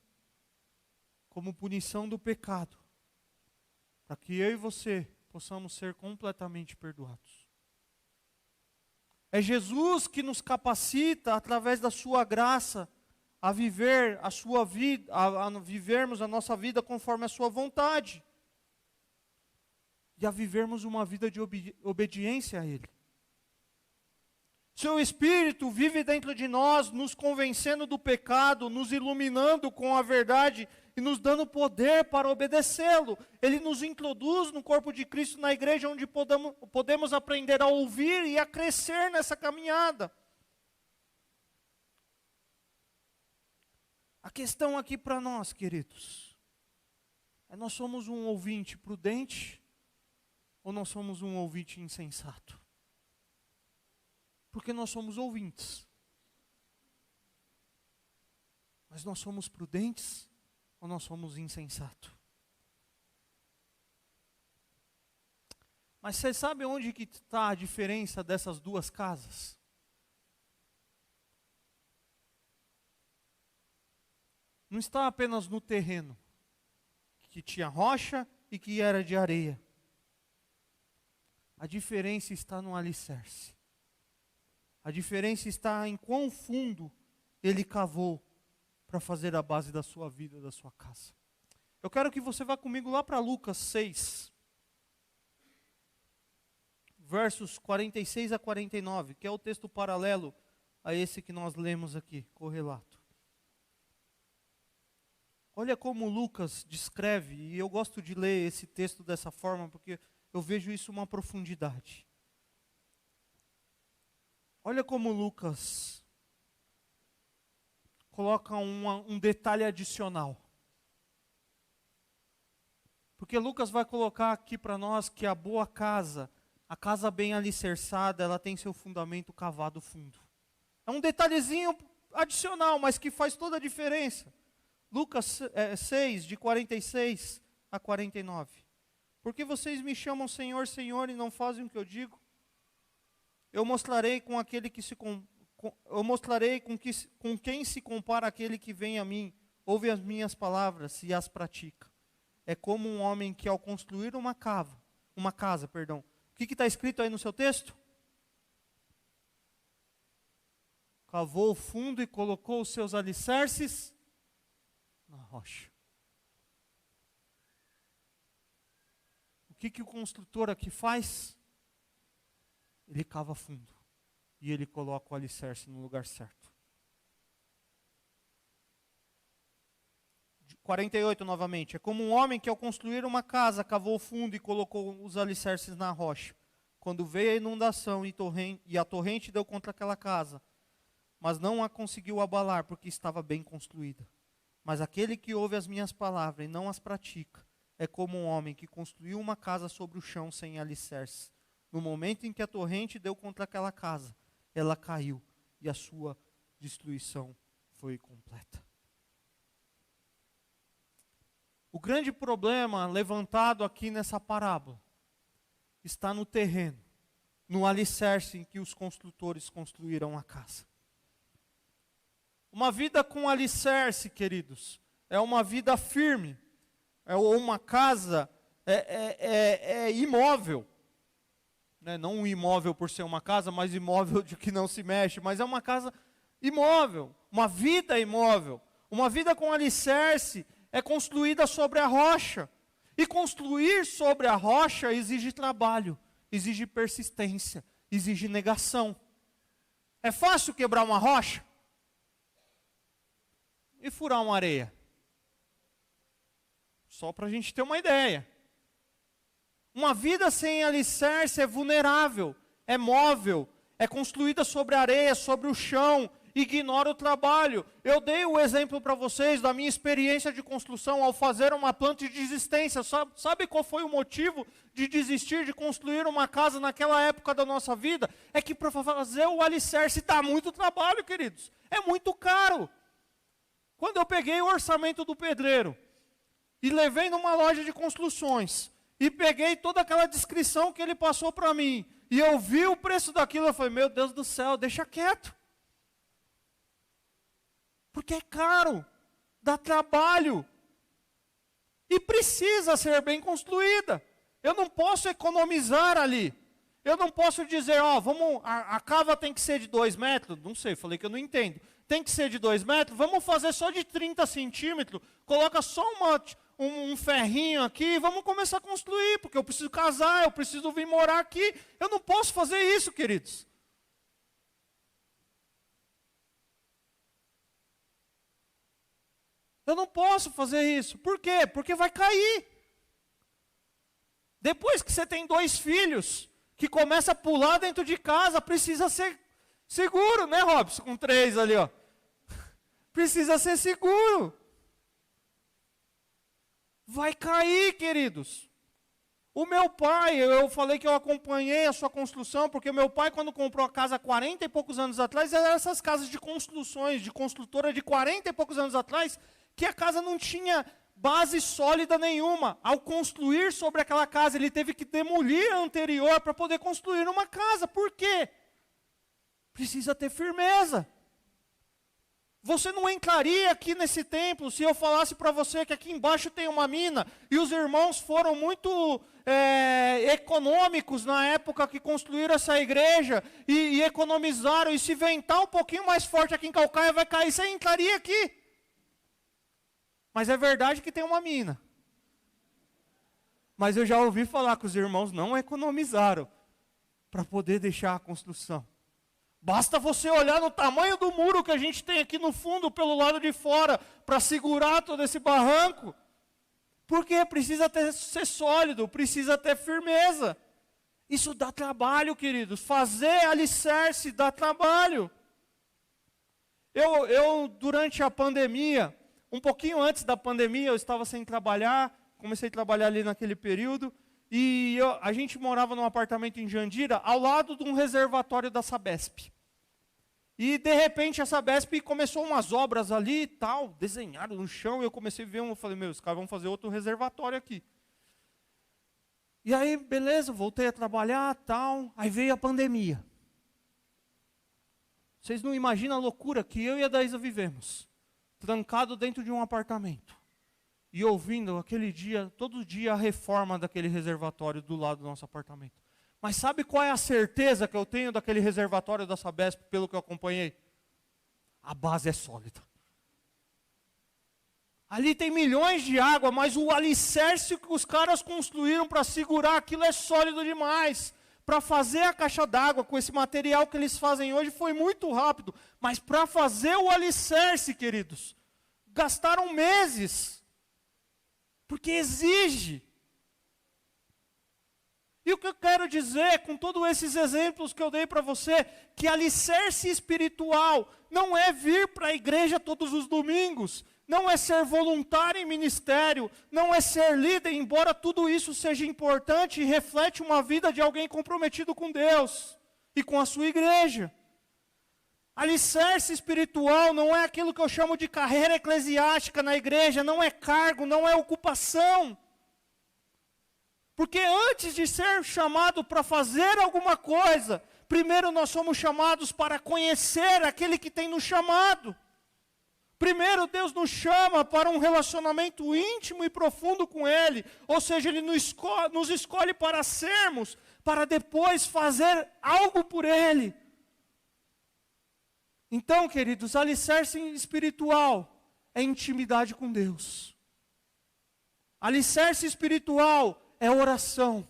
como punição do pecado, para que eu e você possamos ser completamente perdoados. É Jesus que nos capacita, através da sua graça, a viver a sua vida, a vivermos a nossa vida conforme a sua vontade. E a vivermos uma vida de obediência a Ele. Seu Espírito vive dentro de nós, nos convencendo do pecado, nos iluminando com a verdade e nos dando poder para obedecê-lo. Ele nos introduz no corpo de Cristo, na igreja, onde podemos aprender a ouvir e a crescer nessa caminhada. A questão aqui para nós, queridos, é: nós somos um ouvinte prudente ou nós somos um ouvinte insensato? Porque nós somos ouvintes. Mas nós somos prudentes ou nós somos insensatos? Mas você sabe onde que está a diferença dessas duas casas? Não está apenas no terreno, que tinha rocha e que era de areia. A diferença está no alicerce. A diferença está em quão fundo ele cavou para fazer a base da sua vida, da sua casa. Eu quero que você vá comigo lá para Lucas 6, versos 46 a 49, que é o texto paralelo a esse que nós lemos aqui, correlato. Olha como Lucas descreve, e eu gosto de ler esse texto dessa forma, porque eu vejo isso uma profundidade. Olha como Lucas coloca um detalhe adicional. Porque Lucas vai colocar aqui para nós que a boa casa, a casa bem alicerçada, ela tem seu fundamento cavado fundo. É um detalhezinho adicional, mas que faz toda a diferença. Lucas 6, de 46 a 49. Porque vocês me chamam Senhor, Senhor, e não fazem o que eu digo? Eu mostrarei com quem se compara aquele que vem a mim, ouve as minhas palavras e as pratica. É como um homem que, ao construir uma casa, o que está escrito aí no seu texto? Cavou fundo e colocou os seus alicerces na rocha. O que o construtor aqui faz? Ele cava fundo e ele coloca o alicerce no lugar certo. 48 novamente. É como um homem que, ao construir uma casa, cavou fundo e colocou os alicerces na rocha. Quando veio a inundação e a torrente deu contra aquela casa, mas não a conseguiu abalar, porque estava bem construída. Mas aquele que ouve as minhas palavras e não as pratica, é como um homem que construiu uma casa sobre o chão sem alicerce. No momento em que a torrente deu contra aquela casa, ela caiu e a sua destruição foi completa. O grande problema levantado aqui nessa parábola está no terreno, no alicerce em que os construtores construíram a casa. Uma vida com alicerce, queridos, é uma vida firme, é uma casa é imóvel. Né? Não um imóvel por ser uma casa, mas imóvel de que não se mexe. Mas é uma casa imóvel, uma vida imóvel. Uma vida com alicerce é construída sobre a rocha. E construir sobre a rocha exige trabalho, exige persistência, exige negação. É fácil quebrar uma rocha? E furar uma areia? Só para a gente ter uma ideia. Uma vida sem alicerce é vulnerável, é móvel, é construída sobre a areia, sobre o chão, ignora o trabalho. Eu dei o exemplo para vocês da minha experiência de construção ao fazer uma planta de desistência. Sabe qual foi o motivo de desistir de construir uma casa naquela época da nossa vida? É que para fazer o alicerce dá muito trabalho, queridos. É muito caro. Quando eu peguei o orçamento do pedreiro e levei numa loja de construções e peguei toda aquela descrição que ele passou para mim e eu vi o preço daquilo, eu falei, meu Deus do céu, deixa quieto. Porque é caro, dá trabalho e precisa ser bem construída. Eu não posso economizar ali. Eu não posso dizer, a cava tem que ser de 2 metros. Não sei, falei que eu não entendo. Tem que ser de 2 metros, vamos fazer só de 30 centímetros. Coloca só um ferrinho aqui e vamos começar a construir. Porque eu preciso casar, eu preciso vir morar aqui. Eu não posso fazer isso, queridos. Eu não posso fazer isso. Por quê? Porque vai cair. Depois que você tem 2 filhos, que começa a pular dentro de casa, precisa ser seguro, né, Robson? Com 3 ali, ó. Precisa ser seguro. Vai cair, queridos. O meu pai, eu falei que eu acompanhei a sua construção, porque meu pai, quando comprou a casa há 40 e poucos anos atrás, eram essas casas de construções, de construtora de 40 e poucos anos atrás, que a casa não tinha base sólida nenhuma. Ao construir sobre aquela casa, ele teve que demolir a anterior para poder construir uma casa. Por quê? Precisa ter firmeza. Você não entraria aqui nesse templo se eu falasse para você que aqui embaixo tem uma mina e os irmãos foram muito econômicos na época que construíram essa igreja e economizaram, e se ventar um pouquinho mais forte aqui em Calcaia vai cair, você entraria aqui. Mas é verdade que tem uma mina. Mas eu já ouvi falar que os irmãos não economizaram para poder deixar a construção. Basta você olhar no tamanho do muro que a gente tem aqui no fundo, pelo lado de fora, para segurar todo esse barranco. Porque precisa ser sólido, precisa ter firmeza. Isso dá trabalho, queridos. Fazer alicerce dá trabalho. Eu durante a pandemia, um pouquinho antes da pandemia, eu estava sem trabalhar, comecei a trabalhar ali naquele período, e a gente morava num apartamento em Jandira, ao lado de um reservatório da Sabesp. E de repente a Sabesp começou umas obras ali e tal, desenharam no chão, e eu comecei a ver, eu falei, os caras vão fazer outro reservatório aqui. E aí, beleza, voltei a trabalhar e tal, aí veio a pandemia. Vocês não imaginam a loucura que eu e a Daísa vivemos, trancado dentro de um apartamento, e ouvindo aquele dia, todo dia a reforma daquele reservatório do lado do nosso apartamento. Mas sabe qual é a certeza que eu tenho daquele reservatório da Sabesp, pelo que eu acompanhei? A base é sólida. Ali tem milhões de água, mas o alicerce que os caras construíram para segurar aquilo é sólido demais. Para fazer a caixa d'água com esse material que eles fazem hoje foi muito rápido. Mas para fazer o alicerce, queridos, gastaram meses. Porque exige. E o que eu quero dizer com todos esses exemplos que eu dei para você, que alicerce espiritual não é vir para a igreja todos os domingos, não é ser voluntário em ministério, não é ser líder, embora tudo isso seja importante e reflete uma vida de alguém comprometido com Deus e com a sua igreja. Alicerce espiritual não é aquilo que eu chamo de carreira eclesiástica na igreja, não é cargo, não é ocupação. Porque antes de ser chamado para fazer alguma coisa, primeiro nós somos chamados para conhecer aquele que tem nos chamado. Primeiro, Deus nos chama para um relacionamento íntimo e profundo com Ele. Ou seja, Ele nos escolhe para sermos, para depois fazer algo por Ele. Então, queridos, alicerce espiritual é intimidade com Deus. Alicerce espiritual é oração.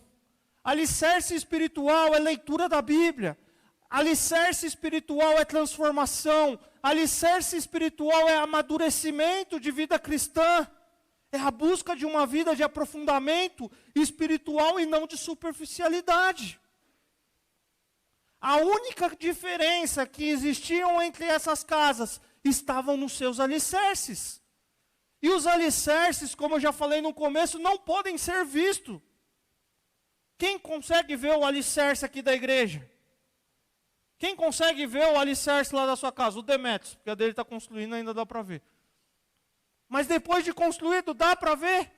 Alicerce espiritual é leitura da Bíblia. Alicerce espiritual é transformação. Alicerce espiritual é amadurecimento de vida cristã. É a busca de uma vida de aprofundamento espiritual e não de superficialidade. A única diferença que existiam entre essas casas estavam nos seus alicerces. E os alicerces, como eu já falei no começo, não podem ser vistos. Quem consegue ver o alicerce aqui da igreja? Quem consegue ver o alicerce lá da sua casa? O Demetrios, porque a dele está construindo, ainda dá para ver. Mas depois de construído, dá para ver?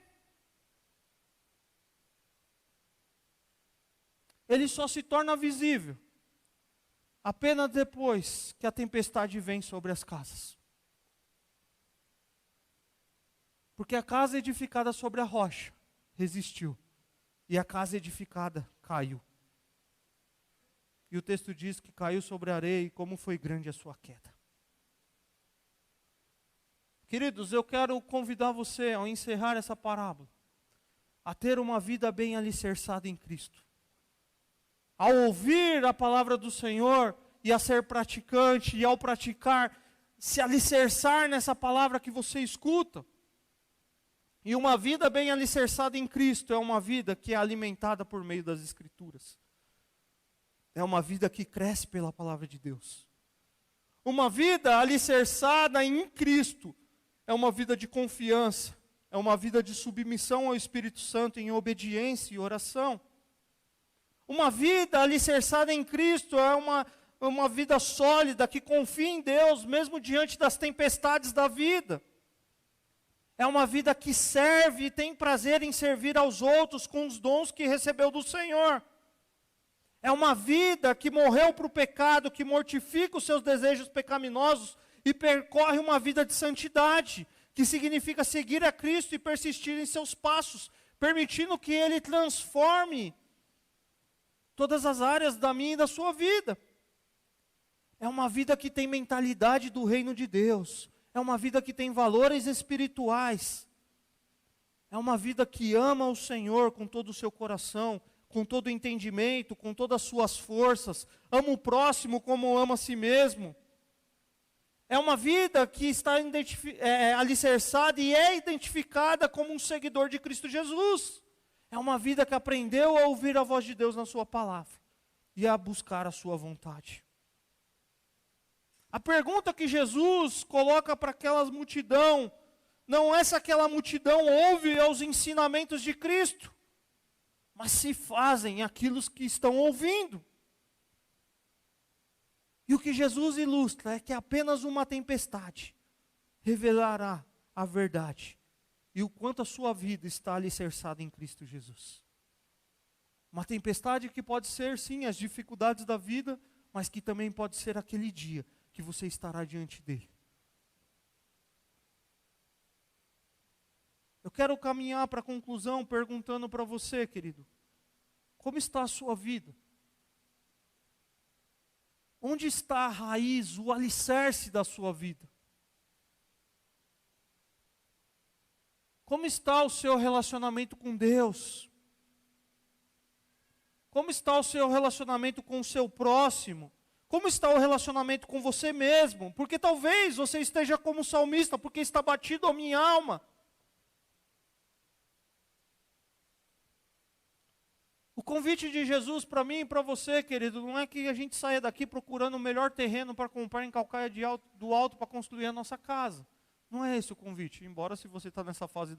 Ele só se torna visível apenas depois que a tempestade vem sobre as casas. Porque a casa edificada sobre a rocha resistiu. E a casa edificada caiu. E o texto diz que caiu sobre a areia e como foi grande a sua queda. Queridos, eu quero convidar você, ao encerrar essa parábola, a ter uma vida bem alicerçada em Cristo. Ao ouvir a palavra do Senhor e a ser praticante, e ao praticar, se alicerçar nessa palavra que você escuta. E uma vida bem alicerçada em Cristo é uma vida que é alimentada por meio das Escrituras. É uma vida que cresce pela palavra de Deus. Uma vida alicerçada em Cristo é uma vida de confiança, é uma vida de submissão ao Espírito Santo em obediência e oração. Uma vida alicerçada em Cristo é uma vida sólida que confia em Deus mesmo diante das tempestades da vida. É uma vida que serve e tem prazer em servir aos outros com os dons que recebeu do Senhor. É uma vida que morreu para o pecado, que mortifica os seus desejos pecaminosos e percorre uma vida de santidade, que significa seguir a Cristo e persistir em seus passos, permitindo que Ele transforme todas as áreas da minha e da sua vida. É uma vida que tem mentalidade do reino de Deus. É uma vida que tem valores espirituais. É uma vida que ama o Senhor com todo o seu coração, com todo o entendimento, com todas as suas forças. Ama o próximo como ama a si mesmo. É uma vida que está alicerçada e é identificada como um seguidor de Cristo Jesus. É uma vida que aprendeu a ouvir a voz de Deus na sua palavra e a buscar a sua vontade. A pergunta que Jesus coloca para aquela multidão, não é se aquela multidão ouve aos ensinamentos de Cristo, mas se fazem aquilo que estão ouvindo. E o que Jesus ilustra é que apenas uma tempestade revelará a verdade e o quanto a sua vida está alicerçada em Cristo Jesus. Uma tempestade que pode ser, sim, as dificuldades da vida, mas que também pode ser aquele dia que você estará diante dele. Eu quero caminhar para a conclusão perguntando para você, querido, como está a sua vida? Onde está a raiz, o alicerce da sua vida? Como está o seu relacionamento com Deus? Como está o seu relacionamento com o seu próximo? Como está o relacionamento com você mesmo? Porque talvez você esteja como salmista, porque está batido a minha alma. O convite de Jesus para mim e para você, querido, não é que a gente saia daqui procurando o melhor terreno para comprar em Calcaia do Alto para construir a nossa casa. Não é esse o convite. Embora se você está nessa fase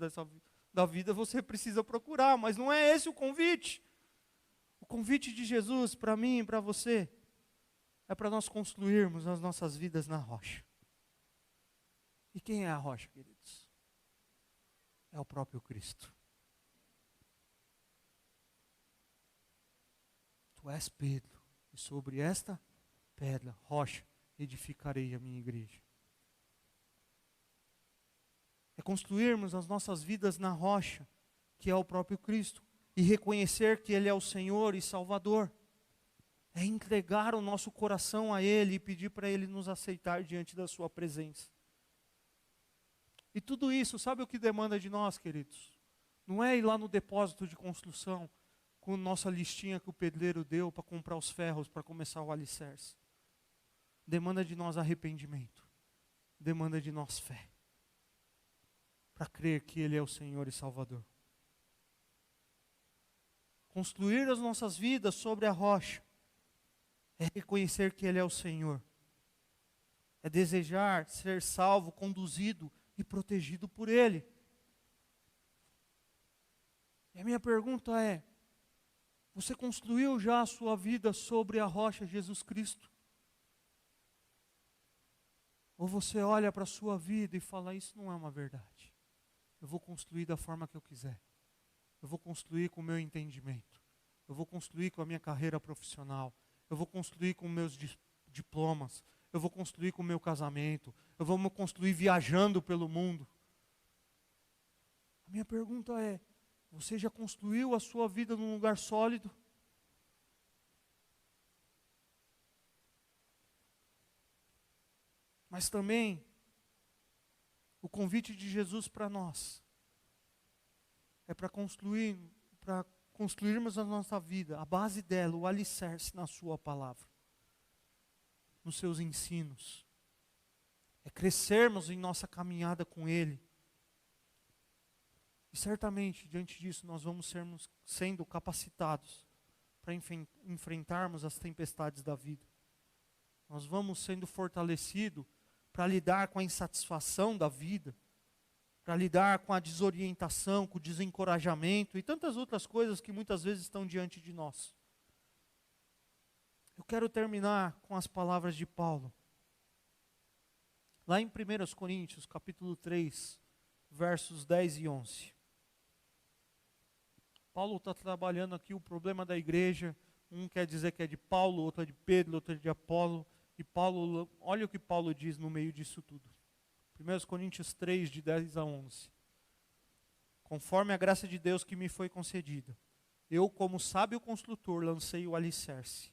da vida, você precisa procurar, mas não é esse o convite. O convite de Jesus para mim e para você é para nós construirmos as nossas vidas na rocha. E quem é a rocha, queridos? É o próprio Cristo. Tu és Pedro, e sobre esta pedra, rocha, edificarei a minha igreja. É construirmos as nossas vidas na rocha, que é o próprio Cristo, e reconhecer que Ele é o Senhor e Salvador. É entregar o nosso coração a Ele e pedir para Ele nos aceitar diante da sua presença. E tudo isso, sabe o que demanda de nós, queridos? Não é ir lá no depósito de construção com nossa listinha que o pedreiro deu para comprar os ferros para começar o alicerce. Demanda de nós arrependimento. Demanda de nós fé. Para crer que Ele é o Senhor e Salvador. Construir as nossas vidas sobre a rocha é reconhecer que Ele é o Senhor. É desejar ser salvo, conduzido e protegido por Ele. E a minha pergunta é: você construiu já a sua vida sobre a rocha Jesus Cristo? Ou você olha para a sua vida e fala, isso não é uma verdade. Eu vou construir da forma que eu quiser. Eu vou construir com o meu entendimento. Eu vou construir com a minha carreira profissional. Eu vou construir com meus diplomas. Eu vou construir com o meu casamento. Eu vou me construir viajando pelo mundo. A minha pergunta é, você já construiu a sua vida num lugar sólido? Mas também, o convite de Jesus para nós é para construirmos a nossa vida, a base dela, o alicerce na sua palavra, nos seus ensinos. É crescermos em nossa caminhada com Ele. E certamente, diante disso, nós vamos sendo capacitados para enfrentarmos as tempestades da vida. Nós vamos sendo fortalecidos para lidar com a insatisfação da vida, para lidar com a desorientação, com o desencorajamento e tantas outras coisas que muitas vezes estão diante de nós. Eu quero terminar com as palavras de Paulo. Lá em 1 Coríntios, capítulo 3, versos 10 e 11. Paulo está trabalhando aqui o problema da igreja. Um quer dizer que é de Paulo, outro é de Pedro, outro é de Apolo. E Paulo, olha o que Paulo diz no meio disso tudo. 1 Coríntios 3, de 10 a 11. Conforme a graça de Deus que me foi concedida, eu, como sábio construtor, lancei o alicerce,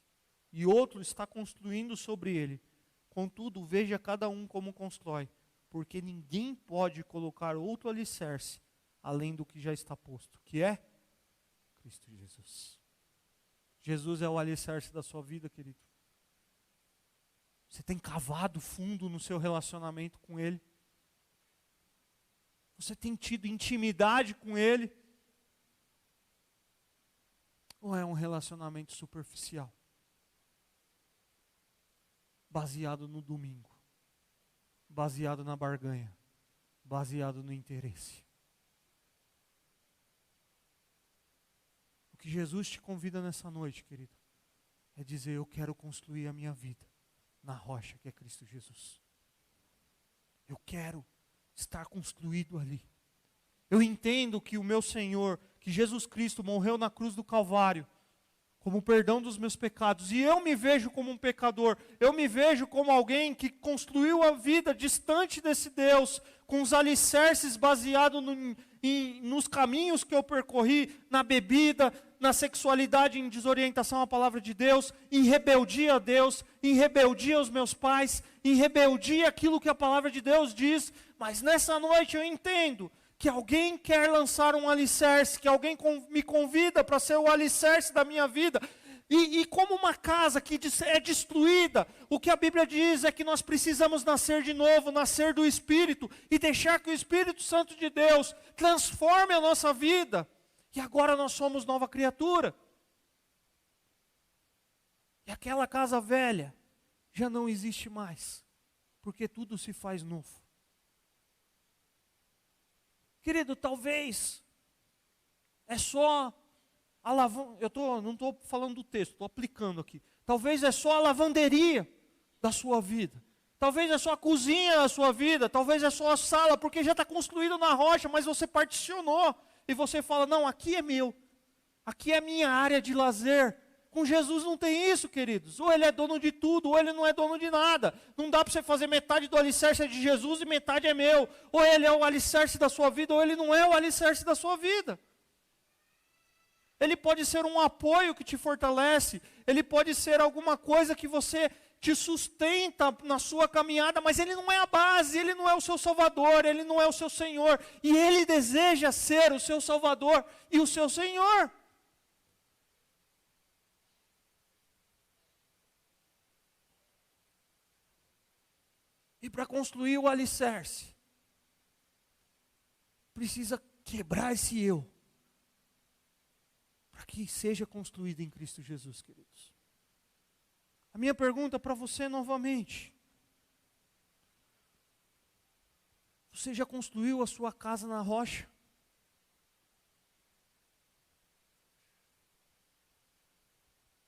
e outro está construindo sobre ele. Contudo, veja cada um como constrói, porque ninguém pode colocar outro alicerce, além do que já está posto, que é Cristo Jesus. Jesus é o alicerce da sua vida, querido. Você tem cavado fundo no seu relacionamento com Ele? Você tem tido intimidade com Ele? Ou é um relacionamento superficial? Baseado no domingo, baseado na barganha, baseado no interesse. O que Jesus te convida nessa noite, querido, é dizer, eu quero construir a minha vida na rocha que é Cristo Jesus. Eu quero estar construído ali. Eu entendo que o meu Senhor, que Jesus Cristo morreu na cruz do Calvário, como perdão dos meus pecados, e eu me vejo como um pecador, eu me vejo como alguém que construiu a vida distante desse Deus, com os alicerces baseados nos caminhos que eu percorri, na bebida, na sexualidade, em desorientação à palavra de Deus, em rebeldia a Deus, em rebeldia aos meus pais, em rebeldia àquilo que a palavra de Deus diz. Mas nessa noite eu entendo que alguém quer lançar um alicerce, que alguém me convida para ser o alicerce da minha vida. E como uma casa que é destruída, o que a Bíblia diz é que nós precisamos nascer de novo, nascer do Espírito, e deixar que o Espírito Santo de Deus transforme a nossa vida. E agora nós somos nova criatura. E aquela casa velha já não existe mais, porque tudo se faz novo. Querido, talvez é só a não estou falando do texto, estou aplicando aqui. Talvez é só a lavanderia da sua vida. Talvez é só a cozinha da sua vida. Talvez é só a sala, porque já está construído na rocha, mas você particionou. E você fala, não, aqui é meu. Aqui é a minha área de lazer. Com Jesus não tem isso, queridos. Ou ele é dono de tudo, ou ele não é dono de nada. Não dá para você fazer metade do alicerce é de Jesus e metade é meu. Ou ele é o alicerce da sua vida, ou ele não é o alicerce da sua vida. Ele pode ser um apoio que te fortalece. Ele pode ser alguma coisa que você te sustenta na sua caminhada, mas ele não é a base, ele não é o seu Salvador, ele não é o seu Senhor. E ele deseja ser o seu Salvador e o seu Senhor. E para construir o alicerce, precisa quebrar esse eu, para que seja construído em Cristo Jesus, queridos. A minha pergunta para você novamente: você já construiu a sua casa na rocha?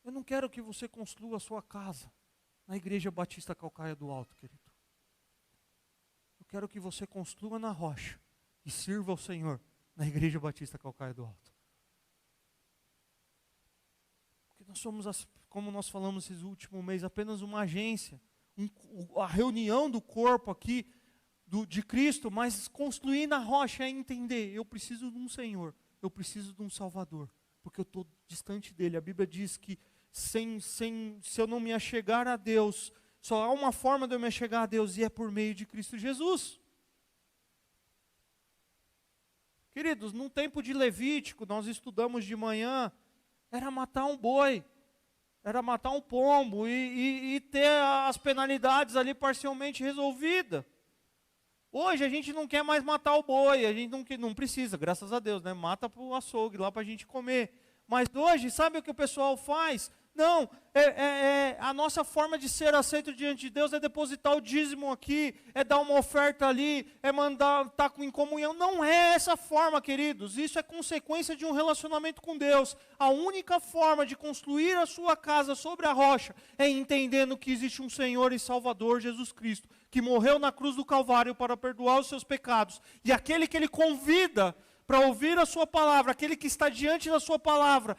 Eu não quero que você construa a sua casa na Igreja Batista Calcaia do Alto, querido. Eu quero que você construa na rocha e sirva ao Senhor na Igreja Batista Calcaia do Alto. Porque nós somos, como nós falamos esses últimos meses, apenas uma agência, a reunião do corpo aqui de Cristo, mas construir na rocha é entender: eu preciso de um Senhor, eu preciso de um Salvador, porque eu estou distante dele. A Bíblia diz que se eu não me achegar a Deus, só há uma forma de eu me achegar a Deus, e é por meio de Cristo Jesus. Queridos, num tempo de Levítico, nós estudamos de manhã, era matar um boi, era matar um pombo e ter as penalidades ali parcialmente resolvidas. Hoje a gente não quer mais matar o boi, a gente não precisa, graças a Deus, né? Mata para o açougue lá para a gente comer. Mas hoje, sabe o que o pessoal faz? Não, a nossa forma de ser aceito diante de Deus é depositar o dízimo aqui, é dar uma oferta ali, é mandar estar em comunhão. Não é essa forma, queridos. Isso é consequência de um relacionamento com Deus. A única forma de construir a sua casa sobre a rocha é entendendo que existe um Senhor e Salvador, Jesus Cristo, que morreu na cruz do Calvário para perdoar os seus pecados. E aquele que Ele convida para ouvir a sua palavra, aquele que está diante da sua palavra,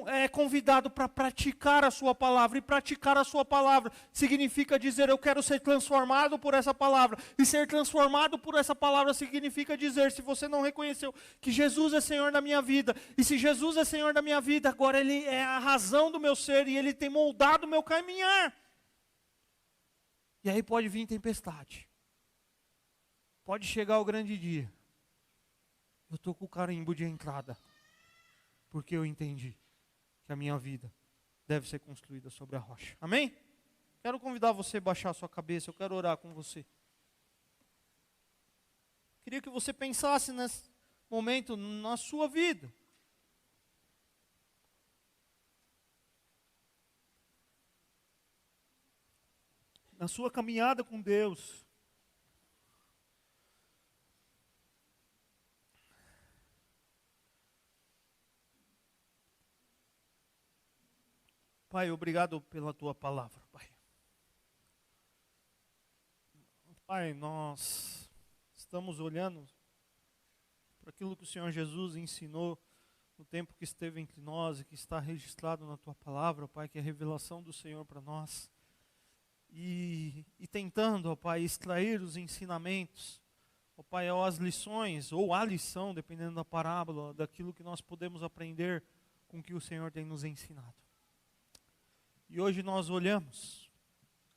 é convidado para praticar a sua palavra. E praticar a sua palavra significa dizer: eu quero ser transformado por essa palavra. E ser transformado por essa palavra significa dizer: se você não reconheceu que Jesus é Senhor da minha vida, e se Jesus é Senhor da minha vida, agora Ele é a razão do meu ser, e Ele tem moldado o meu caminhar. E aí pode vir tempestade, pode chegar o grande dia. Eu estou com o carimbo de entrada, porque eu entendi que a minha vida deve ser construída sobre a rocha. Amém? Quero convidar você a baixar a sua cabeça, eu quero orar com você. Queria que você pensasse nesse momento na sua vida. Na sua caminhada com Deus. Pai, obrigado pela tua palavra, Pai. Pai, nós estamos olhando para aquilo que o Senhor Jesus ensinou no tempo que esteve entre nós e que está registrado na tua palavra, Pai, que é a revelação do Senhor para nós. E tentando, ó Pai, extrair os ensinamentos, ó Pai, ou as lições, ou a lição, dependendo da parábola, daquilo que nós podemos aprender com o que o Senhor tem nos ensinado. E hoje nós olhamos,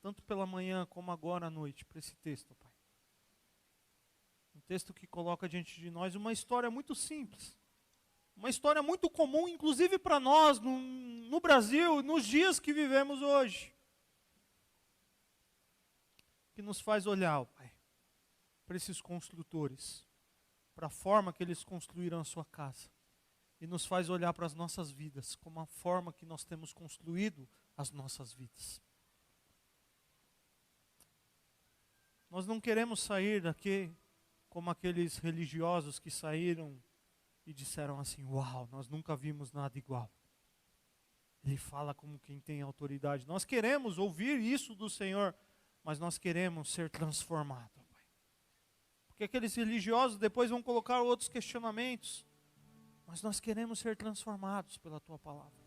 tanto pela manhã como agora à noite, para esse texto, Pai. Um texto que coloca diante de nós uma história muito simples. Uma história muito comum, inclusive para nós, no Brasil, nos dias que vivemos hoje. Que nos faz olhar, Pai, para esses construtores, para a forma que eles construíram a sua casa. E nos faz olhar para as nossas vidas, como a forma que nós temos construído as nossas vidas. Nós não queremos sair daqui como aqueles religiosos que saíram e disseram assim: uau, nós nunca vimos nada igual. Ele fala como quem tem autoridade. Nós queremos ouvir isso do Senhor, mas nós queremos ser transformados, Pai. Porque aqueles religiosos depois vão colocar outros questionamentos, mas nós queremos ser transformados pela Tua palavra.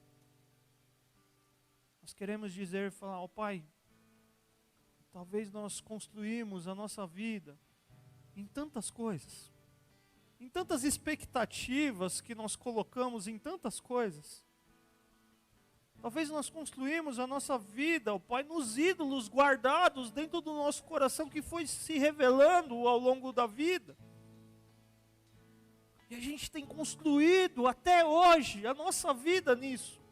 Nós queremos dizer, falar, ó Pai, talvez nós construímos a nossa vida em tantas coisas, em tantas expectativas que nós colocamos em tantas coisas. Talvez nós construímos a nossa vida, ó Pai, nos ídolos guardados dentro do nosso coração que foi se revelando ao longo da vida. E a gente tem construído até hoje a nossa vida nisso.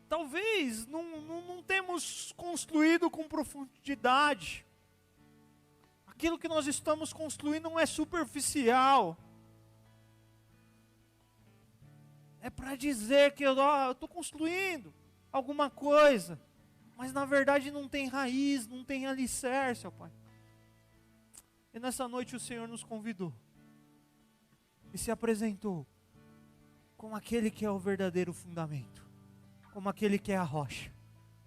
Talvez não temos construído com profundidade. Aquilo que nós estamos construindo não é superficial. É para dizer que eu estou construindo alguma coisa, mas na verdade não tem raiz, não tem alicerce, ó Pai. E nessa noite o Senhor nos convidou e se apresentou como aquele que é o verdadeiro fundamento, como aquele que é a rocha,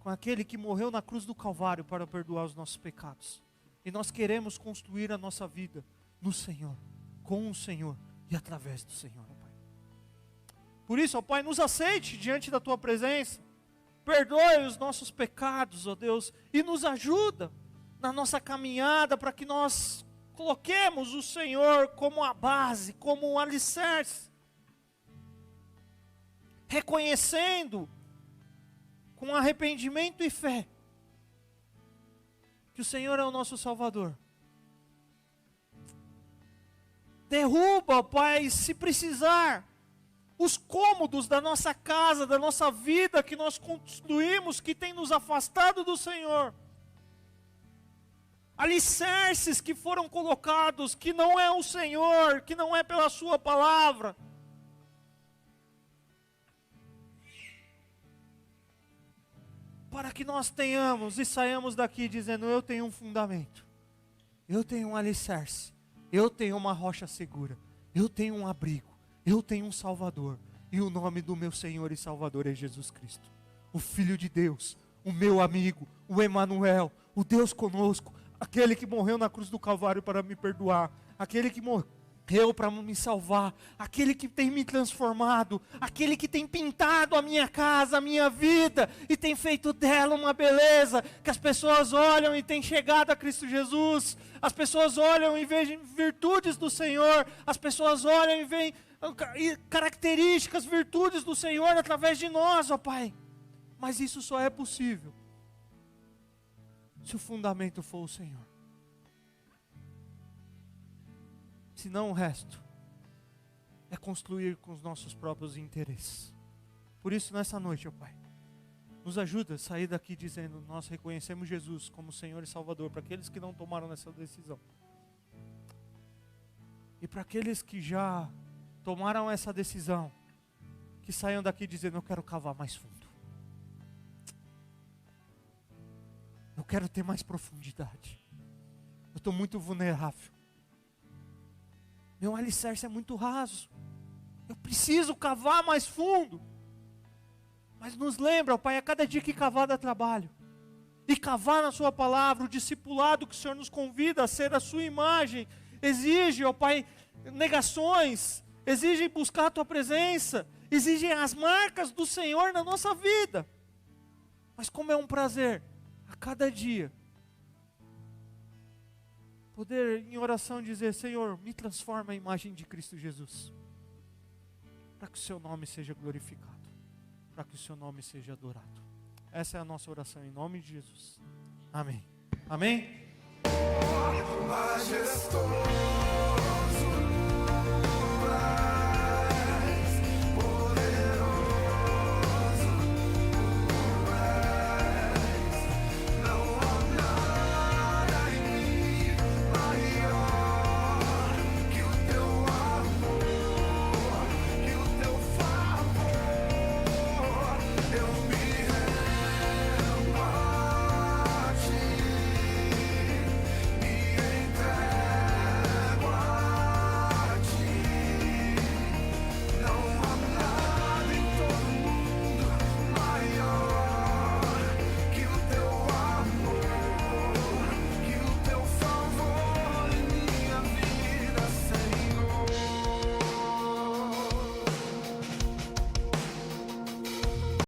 como aquele que morreu na cruz do Calvário para perdoar os nossos pecados. E nós queremos construir a nossa vida no Senhor, com o Senhor e através do Senhor. Por isso, ó Pai, nos aceite diante da Tua presença, perdoe os nossos pecados, ó Deus, e nos ajuda na nossa caminhada para que nós coloquemos o Senhor como a base, como um alicerce, reconhecendo com arrependimento e fé que o Senhor é o nosso Salvador. Derruba, ó Pai, se precisar, os cômodos da nossa casa, da nossa vida que nós construímos, que tem nos afastado do Senhor. Alicerces que foram colocados, que não é o Senhor, que não é pela Sua palavra. Para que nós tenhamos e saiamos daqui dizendo, eu tenho um fundamento, eu tenho um alicerce, eu tenho uma rocha segura, eu tenho um abrigo. Eu tenho um Salvador, e o nome do meu Senhor e Salvador é Jesus Cristo, o Filho de Deus, o meu amigo, o Emanuel, o Deus conosco, aquele que morreu na cruz do Calvário para me perdoar, aquele que morreu para me salvar, aquele que tem me transformado, aquele que tem pintado a minha casa, a minha vida, e tem feito dela uma beleza, que as pessoas olham e têm chegado a Cristo Jesus, as pessoas olham e veem virtudes do Senhor, as pessoas olham e veem características, virtudes do Senhor através de nós, ó Pai. Mas isso só é possível se o fundamento for o Senhor. Senão o resto é construir com os nossos próprios interesses. Por isso nessa noite, ó Pai, nos ajuda a sair daqui dizendo, nós reconhecemos Jesus como Senhor e Salvador, para aqueles que não tomaram essa decisão. E para aqueles que já tomaram essa decisão, que saiam daqui dizendo, eu quero cavar mais fundo. Eu quero ter mais profundidade. Eu estou muito vulnerável. Meu alicerce é muito raso. Eu preciso cavar mais fundo. Mas nos lembra, ó Pai, a cada dia que cavar dá trabalho. E cavar na Sua palavra, o discipulado que o Senhor nos convida a ser a Sua imagem, exige, ó Pai, negações, exigem buscar a Tua presença, exigem as marcas do Senhor na nossa vida. Mas como é um prazer, a cada dia, poder em oração dizer, Senhor, me transforma a imagem de Cristo Jesus, para que o Seu nome seja glorificado, para que o Seu nome seja adorado. Essa é a nossa oração em nome de Jesus. Amém. Amém. Majestoso.